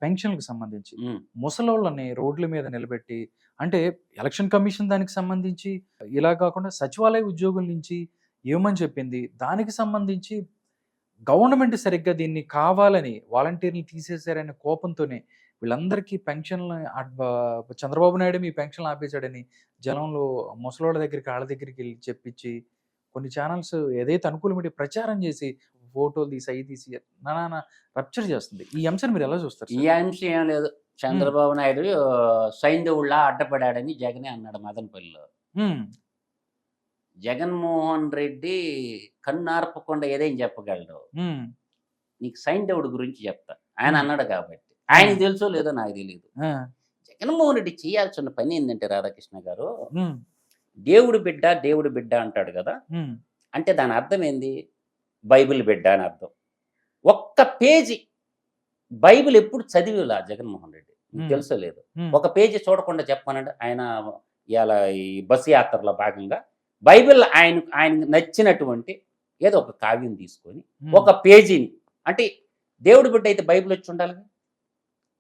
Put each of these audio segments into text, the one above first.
పెన్షన్‌లకు సంబంధించి. హ్మ్. ముసలోళ్ళని రోడ్ల మీద నిలబెట్టి అంటే ఎలక్షన్ కమిషన్ దానికి సంబంధించి, ఇలా కాకుండా సచివాలయ ఉద్యోగుల నుంచి ఇవ్వమని చెప్పింది. దానికి సంబంధించి గవర్నమెంట్ సరిగ్గా దీన్ని కావాలని వాలంటీర్‌ని తీసేశారనే కోపంతోనే వీళ్ళందరికీ పెన్షన్‌లు చంద్రబాబు నాయుడు మీ పెన్షన్‌లు ఆపేసాడని జనంలో ముసలోళ్ళ దగ్గరికి, ఆళ్ళ దగ్గరికెళ్లి చెప్పించి, కొన్ని ఛానెల్స్ ఏదైతే అనుకూలమైన ప్రచారం చేసి, ఫోటోలు తీసి, అయి తీసి నానా రప్చర్ చేస్తుంది. ఈ అంశాన్ని మీరు ఎలా చూస్తారు ఈ సార్? అంశం ఏం లేదు. చంద్రబాబు నాయుడు సైంధవుడిలా అడ్డపడాడని జగనే అన్నాడు మదనపల్లిలో. హ్మ్. జగన్మోహన్ రెడ్డి కన్నార్పకుండా ఏదేం చెప్పగలడు. హ్మ్. నీకు సైంధవుడి గురించి చెప్తా. ఆయన అన్నాడు కాబట్టి. ఆయనకు తెలుసో లేదో నాకు తెలియదు. ఆ! జగన్మోహన్ రెడ్డి చేయాల్సిన పని ఏంటంటే రాధాకృష్ణ గారు, హ్మ్. దేవుడి బిడ్డ దేవుడి బిడ్డ అంటాడు కదా. హ్మ్. అంటే దాని అర్థం ఏంది? బైబిల్ బిడ్డ అని అర్థం. ఒక్క పేజీ బైబిల్ ఎప్పుడు చదివిలా జగన్మోహన్ రెడ్డి, మీకు తెలుసో లేదు. ఒక పేజీ చూడకుండా చెప్పానండి. ఆయన ఇలా ఈ బస్సు యాత్రలో భాగంగా బైబిల్ ఆయనకు నచ్చినటువంటి ఏదో ఒక కావ్యం తీసుకొని ఒక పేజీని, అంటే దేవుడి బిడ్డ అయితే బైబిల్ వచ్చి ఉండాలి.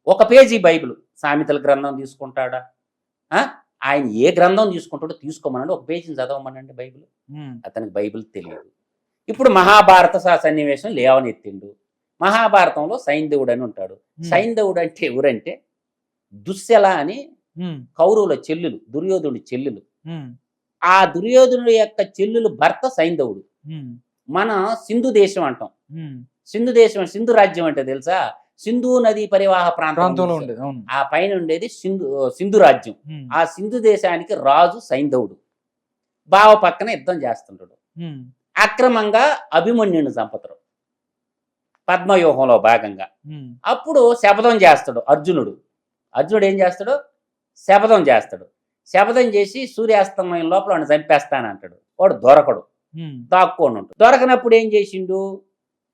ఒక పేజీ బైబిల్, సామెతల గ్రంథం తీసుకుంటాడా, ఆయన ఏ గ్రంథం తీసుకుంటాడో తీసుకోమనండి, ఒక పేజీని చదవమనండి బైబిల్. అతనికి బైబిల్ తెలియదు. ఇప్పుడు మహాభారత సన్నివేశం లేవనెత్తిండు. మహాభారతంలో సైంధవుడు అని ఉంటాడు. సైంధవుడు అంటే ఎవరంటే దుశ్శల అని కౌరవుల చెల్లెలు, దుర్యోధనుడి చెల్లెలు. ఆ దుర్యోధనుడి యొక్క చెల్లెలు భర్త సైంధవుడు. మన సింధు దేశం అంటాం. సింధు దేశం, సింధు రాజ్యం అంటే తెలుసా? సింధు నది పరివాహ ప్రాంతంలో ఉండేది. ఆ పైన ఉండేది సింధు రాజ్యం. ఆ సింధు దేశానికి రాజు సైంధవుడు. బావ పక్కన యుద్ధం చేస్తుంటాడు. అక్రమంగా అభిమన్యుని చంపుతారు పద్మవ్యూహంలో భాగంగా. అప్పుడు శపథం చేస్తాడు అర్జునుడు. అర్జునుడు ఏం చేస్తాడు? శపథం చేస్తాడు. శపథం చేసి సూర్యాస్తమయం లోపల వాడిని చంపేస్తానంటాడు. వాడు దొరకడు, దాక్కొని ఉంటాడు. దొరకనప్పుడు ఏం చేసిండు?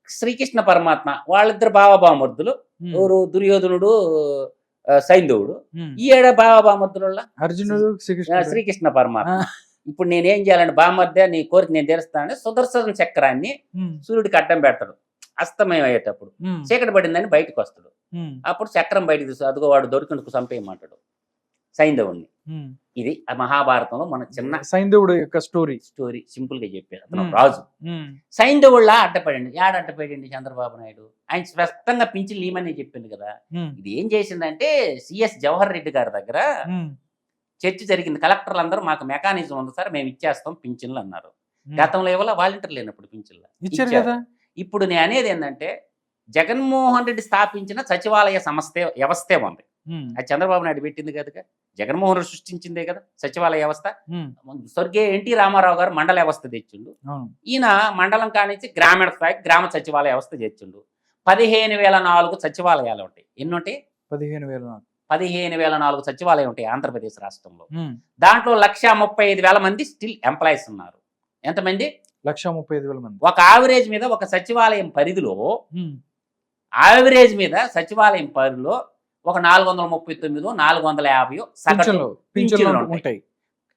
శ్రీకృష్ణ పరమాత్మ, వాళ్ళిద్దరు బావబామర్దులు, ఎవరు? దుర్యోధనుడు, సైంధవుడు. ఈ ఏడ బావబామర్దుల అర్జునుడు, శ్రీకృష్ణ పరమాత్మ. ఇప్పుడు నేనేం చేయాలంటే, బామర్దే నీ కోరిక నేను తీరుస్తానని సుదర్శన చక్రాన్ని సూర్యుడికి అడ్డం పెడతాడు. అస్తమయం అయ్యేటప్పుడు చీకటి పడిందని బయటకు వస్తాడు. అప్పుడు చక్రం బయటకు తీసు, అదిగో వాడు దొరికినందుకు చంపేయమంటాడు సైంధవుడిని. ఇది ఆ మహాభారతంలో మన చిన్న సైంధవుడు యొక్క స్టోరీ సింపుల్ గా చెప్పారు. అతను రాజు సైంధవుడిలా అడ్డపడండి. యాడ అడ్డపడండి చంద్రబాబు నాయుడు? ఆయన స్పష్టంగా పింఛన్లు ఇవ్వమని చెప్పింది కదా. ఇది ఏం చేసిందంటే, సిఎస్ జవహర్ రెడ్డి గారి దగ్గర చర్చ జరిగింది. కలెక్టర్లు అందరూ మాకు మెకానిజం ఉంది సార్, మేము ఇచ్చేస్తాం పింఛన్లు అన్నారు. గతంలో ఇవ్వాల, వాలంటీర్ లేనప్పుడు పింఛన్లు ఇచ్చారు. ఇప్పుడు నేను అనేది ఏంటంటే, జగన్మోహన్ రెడ్డి స్థాపించిన సచివాలయ వ్యవస్థే ఉంది. అది చంద్రబాబు నాయుడు పెట్టింది కదా, జగన్మోహన్ రెడ్డి సృష్టించిందే కదా సచివాలయ వ్యవస్థ. స్వర్గీయ ఎన్టీ రామారావు గారు మండల వ్యవస్థ తెచ్చిండు. ఈయన మండలం కానించి గ్రామీణ స్థాయికి గ్రామ సచివాలయ వ్యవస్థ తెచ్చిండు. 15,004 సచివాలయాలు ఉంటాయి. ఎన్ని ఉంటాయి? 15,004 సచివాలయం ఉంటాయి ఆంధ్రప్రదేశ్ రాష్ట్రంలో. దాంట్లో 1,35,000 మంది స్టిల్ ఎంప్లాయీస్ ఉన్నారు. ఎంతమంది? 1,35,000 మంది. ఒక ఆవరేజ్ మీద ఒక సచివాలయం పరిధిలో, ఆవరేజ్ మీద సచివాలయం పరిధిలో ఒక 439, 450 పింఛన్లు ఉంటాయి.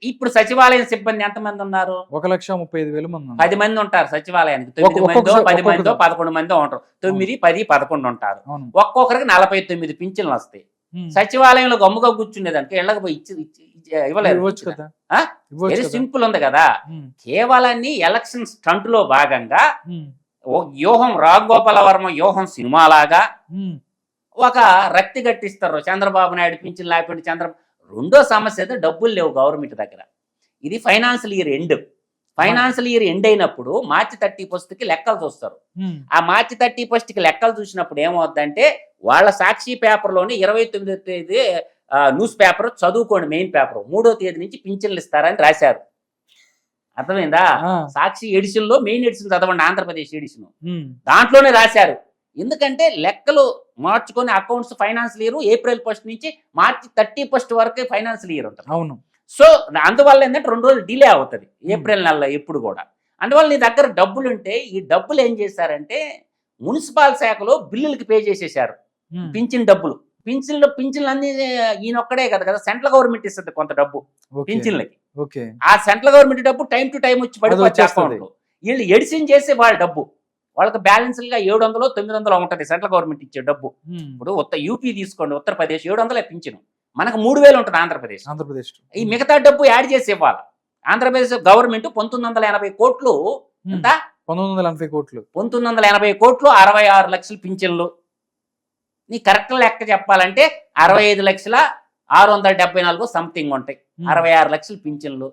ఇప్పుడు సచివాలయం సిబ్బంది ఎంతమంది ఉన్నారు? 1,35,000 మంది. 10 మంది ఉంటారు సచివాలయానికి. 9 మందో 10 మందో 11 మందో ఉంటారు. 9, 10, 11 ఉంటారు. ఒక్కొక్కరికి 49 పింఛన్లు వస్తాయి. సచివాలయంలో గమ్ముగా కూర్చునేదానికి ఇళ్ళకి పోయి ఇవ్వలేదు. వెరీ సింపుల్ ఉంది కదా. కేవలాన్ని ఎలక్షన్ స్టంట్ లో భాగంగా వ్యూహం, రాఘగోపాల వర్మ వ్యూహం సినిమాలాగా ఒక రక్తి గట్టిస్తారు. చంద్రబాబు నాయుడు పింఛన్ లేకపోతే రెండో సమస్య అయితే డబ్బులు లేవు గవర్నమెంట్ దగ్గర. ఇది financial year end. Financial year end అయినప్పుడు మార్చి 31కి లెక్కలు చూస్తారు. ఆ మార్చి 31కి లెక్కలు చూసినప్పుడు ఏమవుతుందంటే, వాళ్ళ సాక్షి పేపర్లోని 29వ తేదీ న్యూస్ పేపర్ చదువుకోండి, మెయిన్ పేపర్ 3వ తేదీ నుంచి పింఛన్లు ఇస్తారని రాశారు. అర్థమైందా? సాక్షి ఎడిషన్ లో మెయిన్ ఎడిషన్ చదవండి, ఆంధ్రప్రదేశ్ ఎడిషన్, దాంట్లోనే రాశారు. ఎందుకంటే లెక్కలు మార్చుకొని అకౌంట్స్ ఫైనాన్షియల్ ఇయర్ ఏప్రిల్ 1 నుంచి మార్చి 31 వరకు ఫైనాన్షియల్ ఇయర్ ఉంటుంది. అవును. సో అందువల్ల ఏంటంటే 2 రోజులు డిలే అవుతుంది ఏప్రిల్ నెలలో ఎప్పుడు కూడా. అందువల్ల నీ దగ్గర డబ్బులు ఉంటే, ఈ డబ్బులు ఏం చేశారంటే మున్సిపల్ శాఖలో బిల్లులకి పే చేసేసారు. పింఛన్ డబ్బులు, పింఛన్లు అన్ని ఈయనొక్కడే కదా, సెంట్రల్ గవర్నమెంట్ ఇస్తుంది కొంత డబ్బు పింఛన్లకి. ఆ సెంట్రల్ గవర్నమెంట్ డబ్బు టైం టు టైం వచ్చి పడిపోతుంది. వీళ్ళు ఎడిషన్ చేసే వాళ్ళ డబ్బు వాళ్ళకి బ్యాలెన్స్గా 700 900 ఉంటుంది సెంట్రల్ గవర్నమెంట్ ఇచ్చే డబ్బు. ఉమ్. ఇప్పుడు యూపీ తీసుకోండి, ఉత్తరప్రదేశ్ 700 పింఛను, మనకు 3000 ఉంటుంది ఆంధ్రప్రదేశ్. ఆంధ్రప్రదేశ్ ఈ మిగతా డబ్బు యాడ్ చేసి ఇవ్వాలి. ఆంధ్రప్రదేశ్ గవర్నమెంట్ 1980 కోట్లు, ఎంత 1980 కోట్లు, 1980 కోట్లు 66 లక్షల పింఛన్లు. నీ కరెక్ట్ లెక్క చెప్పాలంటే 65,674 సంథింగ్ ఉంటాయి. 66 లక్షల పింఛన్లు,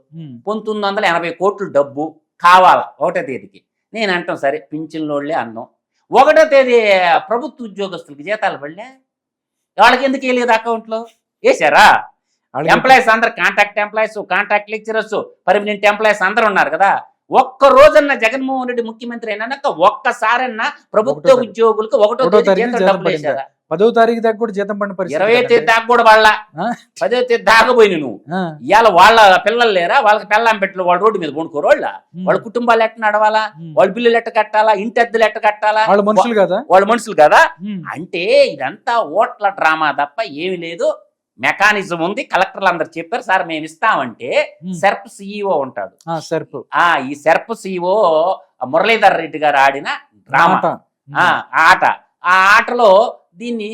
1980 కోట్లు డబ్బు కావాలా 1వ తేదీకి. నేను అంటాం సరే పింఛన్లోళ్ళే అన్నాం. 1వ తేదీ ప్రభుత్వ ఉద్యోగస్తులకి జీతాలు పడలే, వాళ్ళకి ఎందుకు వేయలేదు అకౌంట్లో? వేసారా? ఎంప్లాయీస్ అందరు contract employees, contract lecturers, permanent employees అందరు ఉన్నారు కదా. ఒక్క రోజన్నా జగన్మోహన్ రెడ్డి ముఖ్యమంత్రి అయినాక ఒక్కసారన్నా ప్రభుత్వ ఉద్యోగులకు 1వ తేదీ జీతం డబ్బులు వేసారా? 10వ తారీఖు దాకా కూడా జీతం పడిన పరిస్థితి. 20వ తేదీ దాకా కూడా వాళ్ళ 10వ తేదీ దాకపోయిన నువ్వు ఇవాళ వాళ్ళ పిల్లలు లేరా? వాళ్ళకి పెళ్ళాం పెట్టలు వాళ్ళ రోడ్డు మీద కొనుక్కోరు. వాళ్ళ కుటుంబాలు ఎట్ట నడవాలా? వాళ్ళ బిల్లులు ఎట్ట కట్టాలా? ఇంటి అద్దెలు ఎట్ట కట్టాలా? వాళ్ళు మనుషులు కదా, వాళ్ళు మనుషులు కదా. అంటే ఇదంతా ఓట్ల డ్రామా తప్ప ఏమి లేదు. మెకానిజం ఉంది. కలెక్టర్లు అందరు చెప్పారు సార్ మేము ఇస్తామంటే. సెర్ప్ సిఇఓ ఉంటాడు. ఈ సెర్ప్ సిఇఓ మురళీధర్ రెడ్డి గారు ఆడిన డ్రామా ఆట. ఆ ఆటలో దీన్ని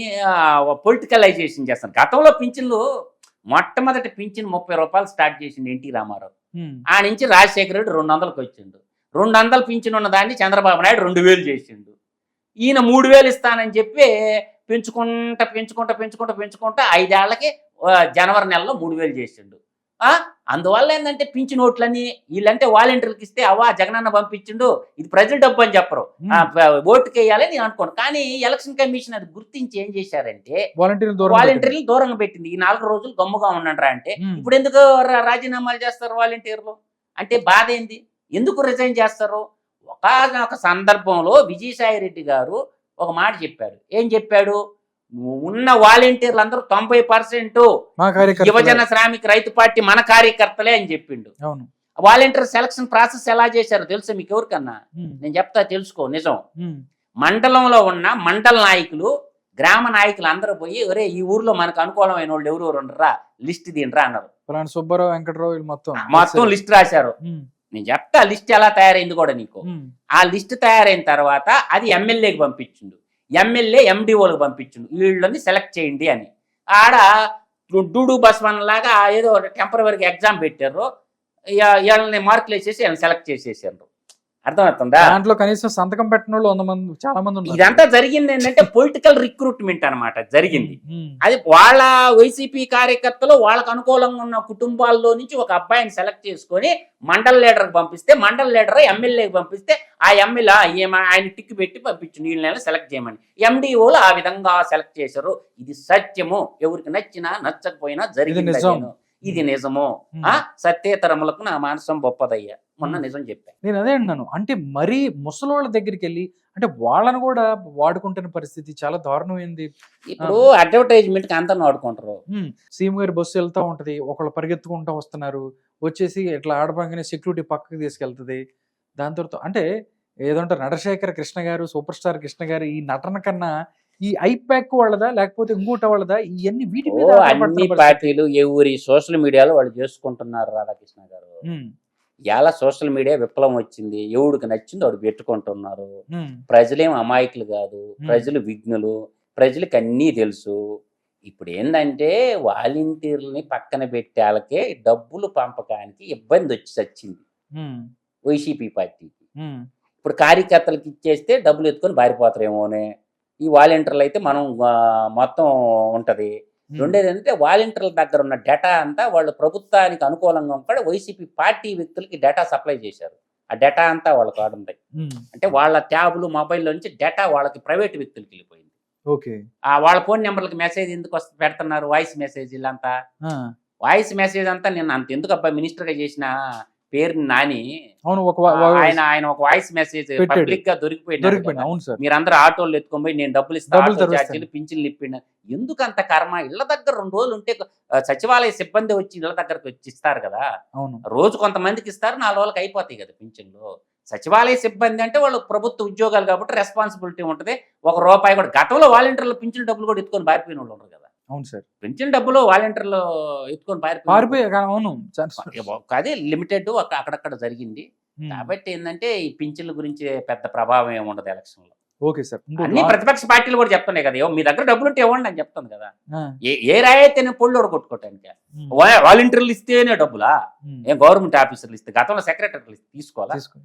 పొలిటికలైజేషన్ చేస్తాను. గతంలో పింఛన్లు మొట్టమొదటి పింఛన్ 30 రూపాయలు స్టార్ట్ చేసిండు ఎన్టీ రామారావు. ఆ నుంచి రాజశేఖర రెడ్డి 200కి వచ్చిండు. 200 పింఛన్ ఉన్న దాన్ని చంద్రబాబు నాయుడు 2000 చేసిండు. ఈయన 3000 ఇస్తానని చెప్పి పెంచుకుంటా 5 ఏళ్లకి జనవరి నెలలో 3000 చేసిండు. అందువల్ల ఏంటంటే పింఛన్ ఓట్లని వీళ్ళంటే వాలంటీర్లకు ఇస్తే అవ్వా జగనన్న పంపించిండు, ఇది ప్రజల డబ్బు అని చెప్పరు, ఓటుకి వేయాలి నేను అనుకోను. కానీ ఎలక్షన్ కమిషన్ అది గుర్తించి ఏం చేశారంటే వాలంటీర్లు దూరంగా పెట్టింది. ఈ 4 రోజులు గమ్ముగా ఉండండిరా అంటే ఇప్పుడు ఎందుకు రాజీనామాలు చేస్తారు వాలంటీర్లు? అంటే బాధ ఏంది? ఎందుకు రిజైన్ చేస్తారు? ఒక సందర్భంలో విజయసాయి రెడ్డి గారు ఒక మాట చెప్పాడు. ఏం చెప్పాడు? ఉన్న వాలంటీర్లు అందరూ 90% యువజన శ్రామిక రైతు పార్టీ మన కార్యకర్తలే అని చెప్పిండు. వాలంటీర్ సెలక్షన్ ప్రాసెస్ ఎలా చేశారో తెలుసా మీకు ఎవరికన్నా? నేను చెప్తా, తెలుసుకో. నిజం. మండలంలో ఉన్న మండల నాయకులు, గ్రామ నాయకులు అందరూ పోయి ఒరే ఈ ఊర్లో మనకు అనుకూలమైన వాళ్ళు ఎవరెవరు ఉండరా లిస్ట్ దీనిరా అన్నారు. సుబ్బారావు, వెంకటరావు మొత్తం లిస్ట్ రాశారు. నేను చెప్తా లిస్ట్ ఎలా తయారైంది కూడా నీకు. ఆ లిస్ట్ తయారైన తర్వాత అది ఎమ్మెల్యేకి పంపించిండు. ఎమ్మెల్యే ఎండిఓలకు పంపించిండు, వీళ్ళని సెలెక్ట్ చేయండి అని. ఆడ డూడు బస్వన్ లాగా ఏదో టెంపరవరీగా ఎగ్జామ్ పెట్టారు. వీళ్ళని మార్కులు వేసేసి వీళ్ళని సెలెక్ట్ చేసేసారు. అర్థమవుతుందా? దాంట్లో కనీసం సంతకం పెట్టిన వాళ్ళు చాలా మంది. ఇదంతా జరిగింది ఏంటంటే పొలిటికల్ రిక్రూట్మెంట్ అనమాట జరిగింది. అది వాళ్ళ వైసీపీ కార్యకర్తలు వాళ్ళకు అనుకూలంగా ఉన్న కుటుంబాల్లో నుంచి ఒక అబ్బాయిని సెలెక్ట్ చేసుకొని మండల లీడర్కి పంపిస్తే, మండల లీడర్ ఎమ్మెల్యేకి పంపిస్తే ఆ ఎమ్మెల్యే ఆయన టిక్ పెట్టి పంపించింది వీళ్ళని సెలెక్ట్ చేయమని. ఎండిఓలు ఆ విధంగా సెలెక్ట్ చేశారు. ఇది సత్యము. ఎవరికి నచ్చినా నచ్చకపోయినా జరిగింది. ఇది నిజము. సత్యేతరములకు నా మానసం గొప్పదయ్యా. మొన్న నిజం చెప్పాను. నేను అదే అన్నాను. అంటే మరీ ముసలోళ్ళ దగ్గరికి వెళ్ళి అంటే వాళ్ళని కూడా వాడుకుంటున్న పరిస్థితి చాలా దారుణమైంది. ఇప్పుడు అడ్వర్టైజ్మెంట్ కి అంతా వాడుకుంటారు. సీఎం గారి బస్సు వెళ్తా ఉంటది, ఒకళ్ళు పరిగెత్తుకుంటూ వస్తున్నారు, వచ్చేసి ఇట్లా ఆడపంగానే సెక్యూరిటీ పక్కకి తీసుకెళ్తుంది. దాని తర్వాత అంటే ఏదంటే నటశేఖర కృష్ణ గారు, సూపర్ స్టార్ కృష్ణ గారు ఈ నటన కన్నా ఈ ఐప్యాక్ వాళ్ళదా లేకపోతే ఇంకోట వాళ్ళదా? ఇవన్నీ వీటి మీద అన్ని పార్టీలు ఎవరి సోషల్ మీడియాలో వాళ్ళు చేసుకుంటున్నారు. రాధాకృష్ణ గారు ఇలా సోషల్ మీడియా విప్లవం వచ్చింది. ఎవడికి నచ్చింది వాడు పెట్టుకుంటున్నారు. ప్రజలేం అమాయకులు కాదు, ప్రజలు విఘ్నులు, ప్రజలకు అన్నీ తెలుసు. ఇప్పుడు ఏంటంటే వాలంటీర్లని పక్కన పెట్టే వాళ్ళకే డబ్బులు పంపకానికి ఇబ్బంది వచ్చి వచ్చింది వైసీపీ పార్టీకి. ఇప్పుడు కార్యకర్తలకు ఇచ్చేస్తే డబ్బులు ఎత్తుకొని పారిపోతారేమోనే. ఈ వాలంటీర్లు అయితే మనం మొత్తం ఉంటది. రెండేది ఏంటంటే వాలంటీర్ల దగ్గర ఉన్న డేటా అంతా వాళ్ళు ప్రభుత్వానికి అనుకూలంగా కూడా వైసీపీ పార్టీ వ్యక్తులకి డేటా సప్లై చేశారు. ఆ డేటా అంతా వాళ్ళకి వాడుంది. అంటే వాళ్ళ ట్యాబులు మొబైల్లో నుంచి డేటా వాళ్ళకి ప్రైవేట్ వ్యక్తులకి వెళ్ళిపోయింది. వాళ్ళ ఫోన్ నెంబర్లకి మెసేజ్ ఎందుకు పెడుతున్నారు? వాయిస్ మెసేజ్ అంతా. వాయిస్ మెసేజ్ అంతా నేను అంత ఎందుకు అబ్బాయి మినిస్టర్ గా చేసిన పేరు నాని ఆయన ఒక వాయిస్ మెసేజ్ పబ్లిక్ గా దొరికిపోయింది. మీరందరూ ఆటోలు ఎత్తుకొని పోయి నేను డబ్బులు ఇస్తాను, పింఛన్లు ఇప్పిండు. ఎందుకు అంత కర్మ? ఇళ్ల దగ్గర 2 రోజులు ఉంటే సచివాలయ సిబ్బంది వచ్చి ఇళ్ల దగ్గరకు వచ్చి ఇస్తారు కదా. రోజు కొంతమందికి ఇస్తారు, 4 రోజులకి అయిపోతాయి కదా పింఛన్లు. సచివాలయ సిబ్బంది అంటే వాళ్ళు ప్రభుత్వ ఉద్యోగాలు కాబట్టి రెస్పాన్సిబిలిటీ ఉంటుంది. ₹1 కూడా గతంలో వాలంటీర్లు పింఛన్ డబ్బులు కూడా ఎత్తుకొని పారిపోయిన వాళ్ళు ఉన్నారు కదా. అవును సార్, పింఛన్ డబ్బులు వాలంటీర్లు ఎత్తుకొని పారిపోయి. అవును, అదే లిమిటెడ్ అక్కడక్కడ జరిగింది. కాబట్టి ఏంటంటే ఈ పింఛన్ల గురించి పెద్ద ప్రభావం ఏమి ఉండదు ఎలక్షన్ లో. Okay sir. అన్ని ప్రతిపక్ష పార్టీలు కూడా చెప్తున్నాయి కదా, మీ దగ్గర డబ్బులు ఉంటే ఇవ్వండి అని చెప్తుంది కదా. ఆ, ఏ రాయి అయితే నేను పొళ్ళు కొట్టుకోవటానికి ఉమ్, వాలంటీర్లు ఇస్తేనే డబ్బులా, ఉమ్, ఏం గవర్నమెంట్ ఆఫీసర్లు ఇస్తే గతంలో సెక్రటరీలు తీసుకోవాలా? తీసుకో.